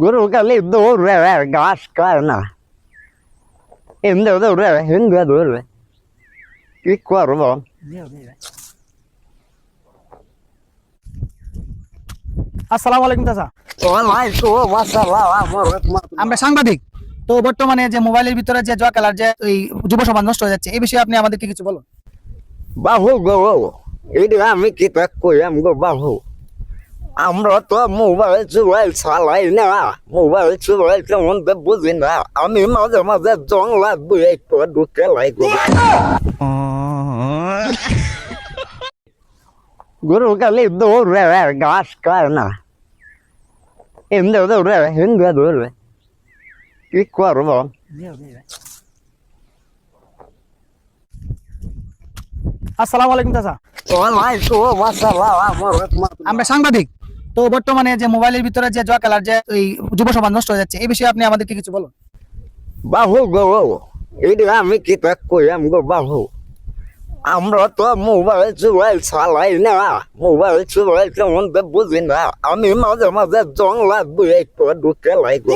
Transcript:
গরুকে দৌড়ে ঘাস খায় না, এমনি দৌড়ে হিন্দু দৌড়বে, কি করবো? আসসালামু আলাইকুম চাচা। আমরা সাংবাদিক। তো বর্তমানে যে মোবাইলের ভিতরে যে জুয়া খেলার যে এই যুব সমাজ নষ্ট হয়ে যাচ্ছে, এই বিষয়ে আপনি আমাদেরকে কিছু বলুন। বাহু গো, এটা আমি কি তা কইলাম গো বাহু, আমরা তো মোবাইল চুবাইল চালাই না, মোবাইল চুবাইল তেমন তো বুঝি না, আমি মাঝে মাঝে জংলা দুই একটু ঢুকে লাই গো। গরু কালি দৌড়ে ঘাস খায় না, এমনি দৌড়ে হিন্দু দৌড়বে, কি করবো? আসসালামু আলাইকুম চাচা। আমরা সাংবাদিক। তো বর্তমানে যে মোবাইলের ভিতরে যে জুয়া খেলার যে এই যুব সমাজ নষ্ট হয়ে যাচ্ছে, এই বিষয়ে আপনি আমাদেরকে কিছু বলুন। বাহু গো, এটা আমি কি তা কইলাম গো বাহু, আমরা তো মোবাইল চুবাইল চালাই না, মোবাইল চুবাইল তেমন তো বুঝি না, আমি মাঝে মাঝে জংলা দুই একটু ঢুকে লাই গো।